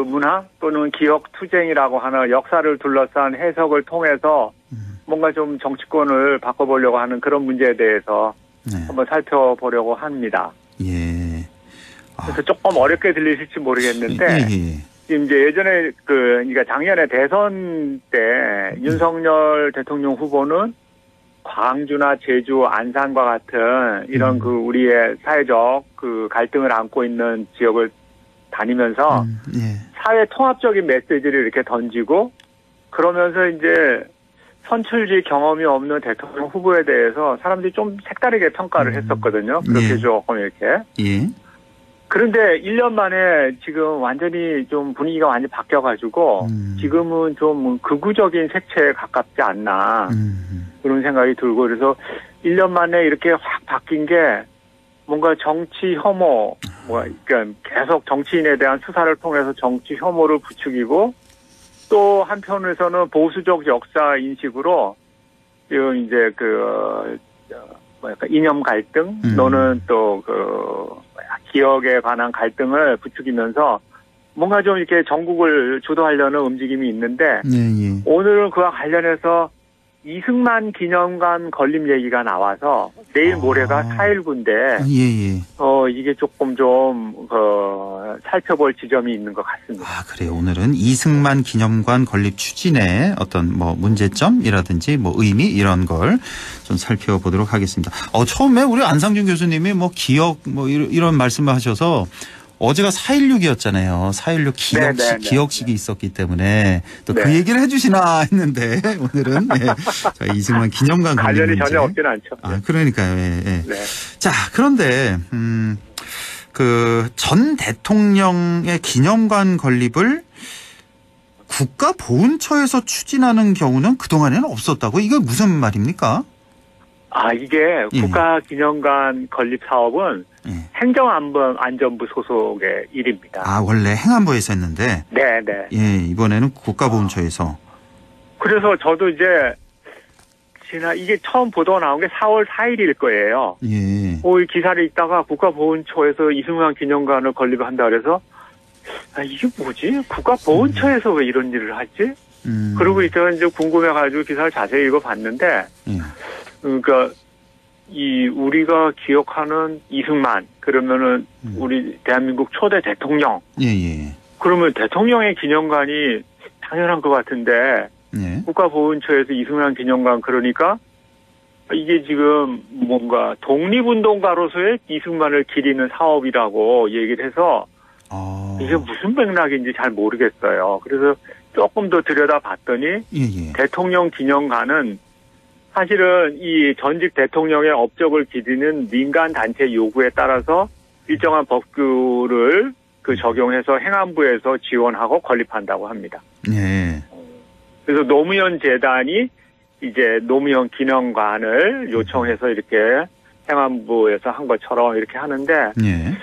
문화 또는 기억 투쟁이라고 하는 역사를 둘러싼 해석을 통해서 뭔가 좀 정치권을 바꿔보려고 하는 그런 문제에 대해서 한번 살펴보려고 합니다. 예. 그래서 조금 어렵게 들리실지 모르겠는데 지금 이제 예전에 그러니까 작년에 대선 때 윤석열 대통령 후보는 광주나 제주, 안산과 같은 이런 우리의 사회적 갈등을 안고 있는 지역을 다니면서 사회 통합적인 메시지를 이렇게 던지고 그러면서 이제 선출직 경험이 없는 대통령 후보에 대해서 사람들이 좀 색다르게 평가를 했었거든요. 그렇게 조금 이렇게. 예. 그런데 1년 만에 지금 완전히 좀 분위기가 완전히 바뀌어가지고 지금은 좀 극우적인 색채에 가깝지 않나 그런 생각이 들고 그래서 1년 만에 이렇게 확 바뀐 게 뭔가 정치 혐오, 그러니까 계속 정치인에 대한 수사를 통해서 정치 혐오를 부추기고 또 한편에서는 보수적 역사 인식으로 지금 이제 이념 갈등 또는 또 기억에 관한 갈등을 부추기면서 뭔가 좀 이렇게 전국을 주도하려는 움직임이 있는데 오늘은 그와 관련해서 이승만 기념관 건립 얘기가 나와서 내일 모레가 4.19인데 이게 조금 좀 살펴볼 지점이 있는 것 같습니다. 그래요. 오늘은 이승만 기념관 건립 추진의 어떤 뭐 문제점이라든지 뭐 의미 이런 걸 좀 살펴보도록 하겠습니다. 처음에 우리 안상준 교수님이 뭐 기억 뭐 이런 말씀을 하셔서 어제가 4.16이었잖아요. 4.16 기억식이 있었기 때문에 또 그 얘기를 해주시나 했는데 오늘은 자, 이승만 기념관 관련이 전혀 없지는 않죠. 그러니까요. 네. 자, 그런데 전 대통령의 기념관 건립을 국가보훈처에서 추진하는 경우는 그동안에는 없었다고? 이게 무슨 말입니까? 이게 국가기념관 건립 사업은 행정안전부 소속의 일입니다. 원래 행안부에서 했는데? 네네. 이번에는 국가보훈처에서. 그래서 저도 이제, 이게 처음 보도가 나온 게 4월 4일일 거예요. 이 기사를 읽다가 국가보훈처에서 이승만 기념관을 건립한다 그래서, 이게 뭐지? 국가보훈처에서 왜 이런 일을 하지? 그러고 있다가 이제 궁금해가지고 기사를 자세히 읽어봤는데, 그러니까, 우리가 기억하는 이승만, 그러면은, 우리 대한민국 초대 대통령. 그러면 대통령의 기념관이 당연한 것 같은데, 국가보훈처에서 이승만 기념관, 그러니까, 이게 지금 뭔가 독립운동가로서의 이승만을 기리는 사업이라고 얘기를 해서, 이게 무슨 맥락인지 잘 모르겠어요. 그래서 조금 더 들여다봤더니, 대통령 기념관은 사실은 이 전직 대통령의 업적을 기리는 민간 단체 요구에 따라서 일정한 법규를 그 적용해서 행안부에서 지원하고 건립한다고 합니다. 예. 그래서 노무현 재단이 이제 노무현 기념관을 요청해서 이렇게 행안부에서 한 것처럼 이렇게 하는데 예.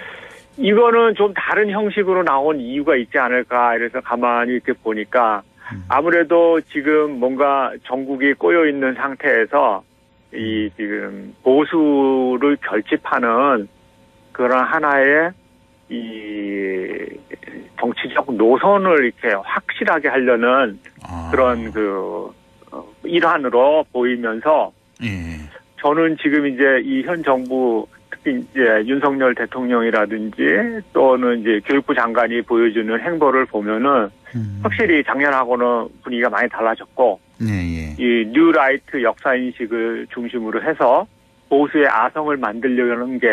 이거는 좀 다른 형식으로 나온 이유가 있지 않을까 이래서 가만히 이렇게 보니까 아무래도 지금 뭔가 전국이 꼬여 있는 상태에서 이 지금 보수를 결집하는 그런 하나의 이 정치적 노선을 이렇게 확실하게 하려는 그런 그 일환으로 보이면서 저는 지금 이제 이 현 정부 특히 이제 윤석열 대통령이라든지 또는 이제 교육부 장관이 보여주는 행보를 보면은 확실히 작년하고는 분위기가 많이 달라졌고 이 뉴라이트 역사인식을 중심으로 해서 보수의 아성을 만들려는 게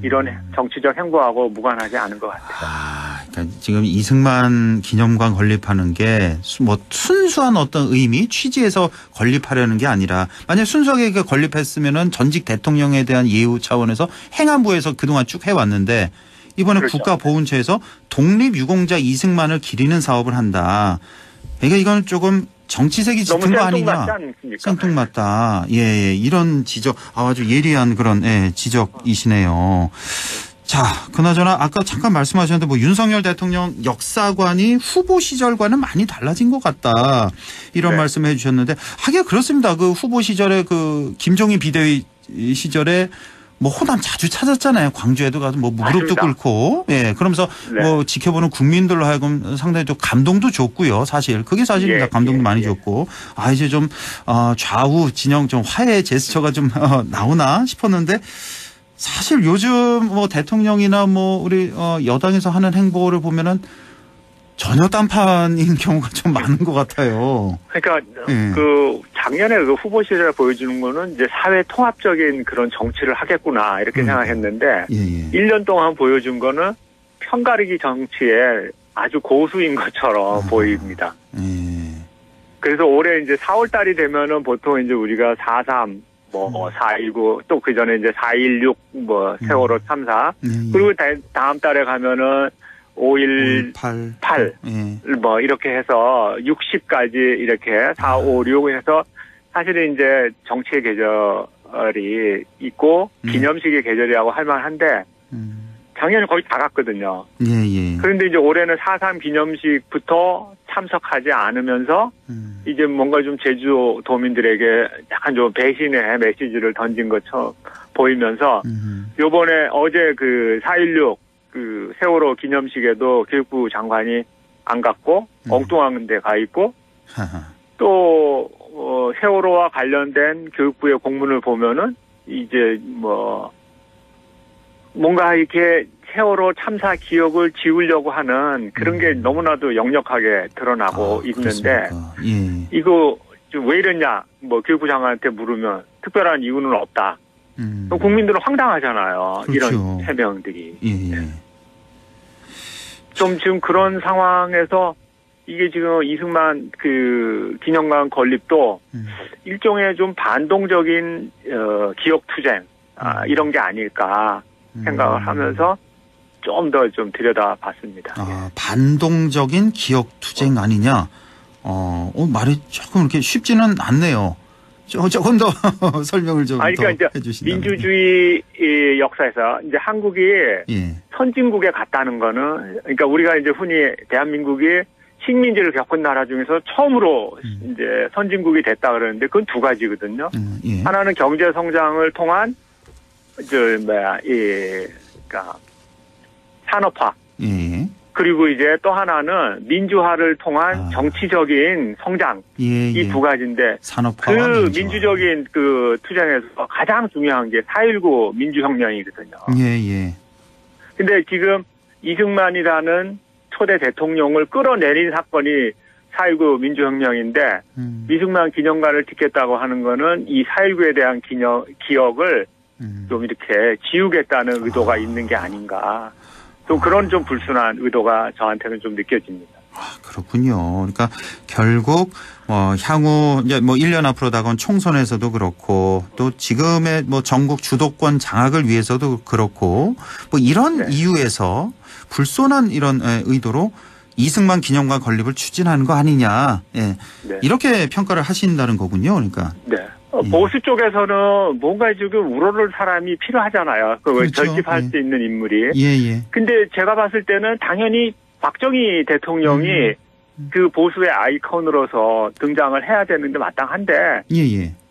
이런 정치적 행보하고 무관하지 않은 것 같아요. 그러니까 지금 이승만 기념관 건립하는 게 뭐 순수한 어떤 의미, 취지에서 건립하려는 게 아니라 만약 순수하게 건립했으면은 전직 대통령에 대한 예우 차원에서 행안부에서 그동안 쭉 해왔는데 이번에 그렇죠. 국가보훈처에서 독립유공자 이승만을 기리는 사업을 한다. 그러니까 이건 조금 정치색이 짙은 거 아니냐. 생뚱맞다. 예, 이런 지적, 아주 예리한 그런 지적이시네요. 자, 그나저나 아까 잠깐 말씀하셨는데 뭐 윤석열 대통령 역사관이 후보 시절과는 많이 달라진 것 같다. 이런 말씀해 주셨는데 하긴 그렇습니다. 그 후보 시절에 그 김종인 비대위 시절에 뭐 호남 자주 찾았잖아요. 광주에도 가서 뭐 무릎도 꿇고, 그러면서 뭐 지켜보는 국민들로 하여금 상당히 또 감동도 줬고요. 사실 그게 사실입니다. 감동도 많이 줬고, 이제 좀 좌우 진영 좀 화해 제스처가 좀 나오나 싶었는데 사실 요즘 뭐 대통령이나 뭐 우리 여당에서 하는 행보를 보면은 전혀 딴판인 경우가 좀 많은 것 같아요. 그러니까 그 작년에 그 후보 시절에 보여주는 거는 이제 사회 통합적인 그런 정치를 하겠구나 이렇게 생각했는데 1년 동안 보여준 거는 편가르기 정치에 아주 고수인 것처럼 보입니다. 그래서 올해 이제 4월 달이 되면은 보통 이제 우리가 4.3 뭐 4.19 또 그 전에 이제 4.16 뭐 세월호 참사 그리고 다음 달에 가면은 5.18 뭐 이렇게 해서 60까지 이렇게 4, 5, 6 해서 사실은 이제 정치의 계절이 있고 기념식의 계절이라고 할 만한데 작년에 거의 다 갔거든요. 그런데 이제 올해는 4.3 기념식부터 참석하지 않으면서 이제 뭔가 좀 제주도민들에게 약간 좀 배신의 메시지를 던진 것처럼 보이면서 요번에 어제 그 4.16 그 세월호 기념식에도 교육부 장관이 안 갔고 엉뚱한 데 가 있고 또 세월호와 관련된 교육부의 공문을 보면은 이제 뭐 뭔가 이렇게 세월호 참사 기억을 지우려고 하는 그런 게 너무나도 역력하게 드러나고 있는데 이거 좀 왜 이랬냐 뭐 교육부 장관한테 물으면 특별한 이유는 없다. 국민들은 황당하잖아요. 그렇죠. 이런 해명들이. 좀 지금 그런 상황에서 이게 지금 이승만 그 기념관 건립도 일종의 좀 반동적인 기억 투쟁 이런 게 아닐까 생각을 하면서 좀 더 좀 들여다봤습니다. 반동적인 기억 투쟁 아니냐? 말이 조금 이렇게 쉽지는 않네요. 조금 더 설명을 좀 그러니까 해주신다면. 민주주의 역사에서 이제 한국이 선진국에 갔다는 거는 그러니까 우리가 이제 흔히 대한민국이 식민지를 겪은 나라 중에서 처음으로 이제 선진국이 됐다 그러는데 그건 두 가지거든요. 하나는 경제 성장을 통한 그러니까 산업화. 그리고 이제 또 하나는 민주화를 통한 정치적인 성장. 이 두 가지인데 산업화, 그 민주적인 그 투쟁에서 가장 중요한 게 4.19 민주혁명이거든요. 근데 지금 이승만이라는 초대 대통령을 끌어내린 사건이 4.19 민주혁명인데 이승만 기념관을 짓겠다고 하는 거는 이 4.19에 대한 기억을 좀 이렇게 지우겠다는 의도가 있는 게 아닌가. 또 그런 좀 불순한 의도가 저한테는 좀 느껴집니다. 그렇군요. 그러니까 결국 향후 이제 1년 앞으로 다가온 총선에서도 그렇고 또 지금의 전국 주도권 장악을 위해서도 그렇고 이런 이유에서 불손한 이런 의도로 이승만 기념관 건립을 추진하는 거 아니냐. 이렇게 평가를 하신다는 거군요. 그러니까. 네. 보수 쪽에서는 뭔가 지금 우러를 사람이 필요하잖아요. 그걸 결집할 수 있는 인물이. 근데 제가 봤을 때는 당연히 박정희 대통령이 그 보수의 아이콘으로서 등장을 해야 되는데 마땅한데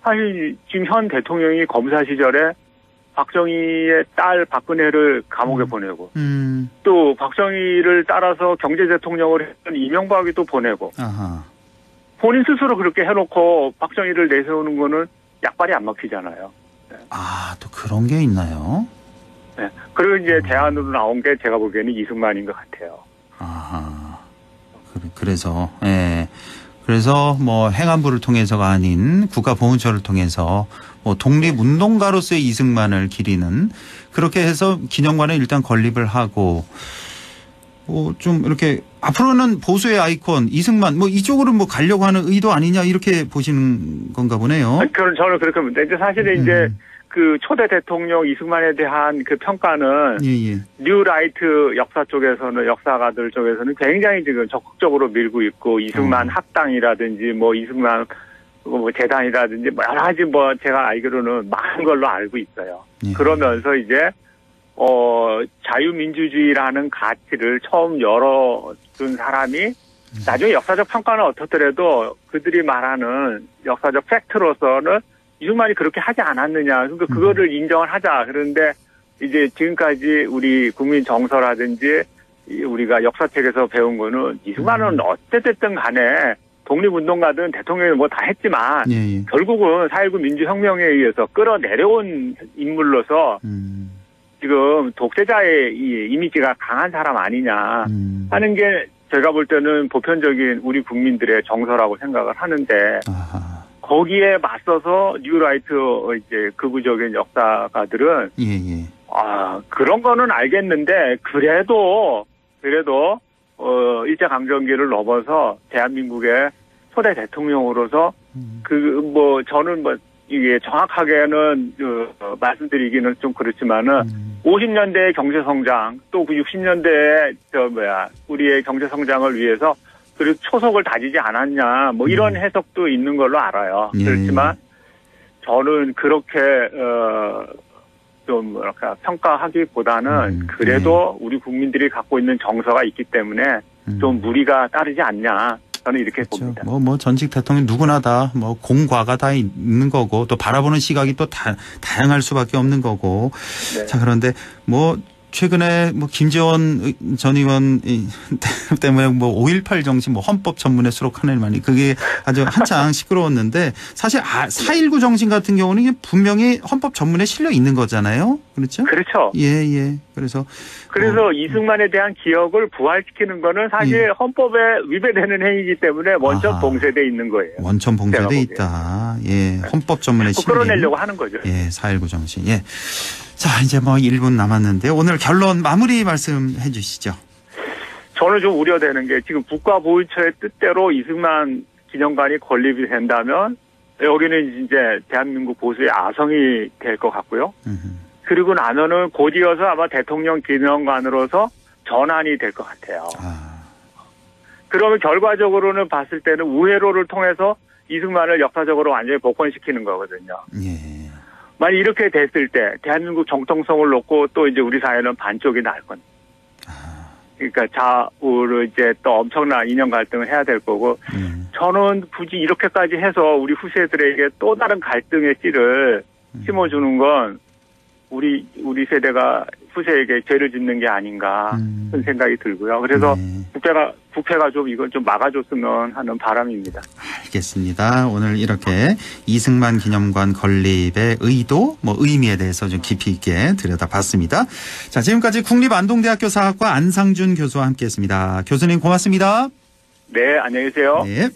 사실 지금 현 대통령이 검사 시절에 박정희의 딸 박근혜를 감옥에 보내고 또 박정희를 따라서 경제대통령을 했던 이명박이 또 보내고 본인 스스로 그렇게 해놓고 박정희를 내세우는 거는 약발이 안 막히잖아요. 또 그런 게 있나요? 네. 그리고 이제 대안으로 나온 게 제가 보기에는 이승만인 것 같아요. 그래서 그래서 행안부를 통해서가 아닌 국가보훈처를 통해서 독립운동가로서의 이승만을 기리는 그렇게 해서 기념관에 일단 건립을 하고 좀 이렇게 앞으로는 보수의 아이콘 이승만 이쪽으로 가려고 하는 의도 아니냐 이렇게 보시는 건가 보네요. 저는 그렇게 봅니다. 이제 사실은 이제 그 초대 대통령 이승만에 대한 그 평가는 뉴라이트 역사 쪽에서는 역사가들 쪽에서는 굉장히 지금 적극적으로 밀고 있고 이승만 학당이라든지 이승만 재단이라든지 여러 가지 제가 알기로는 많은 걸로 알고 있어요. 그러면서 이제 자유민주주의라는 가치를 처음 열어준 사람이 나중에 역사적 평가는 어떻더라도 그들이 말하는 역사적 팩트로서는 이승만이 그렇게 하지 않았느냐. 그러니까 그거를 인정을 하자. 그런데 이제 지금까지 우리 국민 정서라든지 우리가 역사책에서 배운 거는 이승만은 어쨌든 간에 독립운동가든 대통령이 다 했지만 결국은 4.19 민주혁명에 의해서 끌어내려온 인물로서 지금 독재자의 이 이미지가 강한 사람 아니냐 하는 게 제가 볼 때는 보편적인 우리 국민들의 정서라고 생각을 하는데 거기에 맞서서 뉴라이트 이제 극우적인 역사가들은 그런 거는 알겠는데 그래도 일제강점기를 넘어서 대한민국의 초대 대통령으로서 저는 이게 정확하게는 말씀드리기는 좀 그렇지만은 50년대의 경제 성장 또 60년대의 우리의 경제 성장을 위해서 그리고 초석을 다지지 않았냐 이런 해석도 있는 걸로 알아요. 그렇지만 저는 그렇게 좀 평가하기보다는 그래도 우리 국민들이 갖고 있는 정서가 있기 때문에 좀 무리가 따르지 않냐. 저는 이렇게 봅니다. 전직 대통령 누구나 다 공과가 다 있는 거고 또 바라보는 시각이 또 다양할 수밖에 없는 거고. 자, 그런데 최근에 김재원 전 의원 때문에 5.18 정신 헌법 전문에 수록하는 말이 그게 아주 한창 시끄러웠는데 사실 4.19 정신 같은 경우는 분명히 헌법 전문에 실려 있는 거잖아요. 그렇죠? 그렇죠. 그래서 이승만에 대한 기억을 부활시키는 거는 사실 헌법에 위배되는 행위이기 때문에 원천 봉쇄돼 있는 거예요. 원천 봉쇄돼 있다. 헌법 전문에 실려 끌어내려고 하는 거죠. 4.19 정신. 자, 이제 1분 남았는데 오늘 결론 마무리 말씀해 주시죠. 저는 좀 우려되는 게 지금 국가보훈처의 뜻대로 이승만 기념관이 건립이 된다면 여기는 이제 대한민국 보수의 아성이 될 것 같고요. 그리고 나면은 곧이어서 아마 대통령 기념관으로서 전환이 될 것 같아요. 그러면 결과적으로는 봤을 때는 우회로를 통해서 이승만을 역사적으로 완전히 복권시키는 거거든요. 만약 이렇게 됐을 때 대한민국 정통성을 놓고 또 이제 우리 사회는 반쪽이 날 겁니다. 그러니까 좌우로 이제 또 엄청난 이념 갈등을 해야 될 거고 저는 굳이 이렇게까지 해서 우리 후세들에게 또 다른 갈등의 씨를 심어주는 건 우리 세대가 후세에게 죄를 짓는 게 아닌가 그런 생각이 들고요. 그래서 국회가 좀 이건 좀 막아줬으면 하는 바람입니다. 알겠습니다. 오늘 이렇게 이승만 기념관 건립의 의도, 의미에 대해서 좀 깊이 있게 들여다봤습니다. 자, 지금까지 국립안동대학교 사학과 안상준 교수와 함께했습니다. 교수님 고맙습니다. 네, 안녕히 계세요. 네.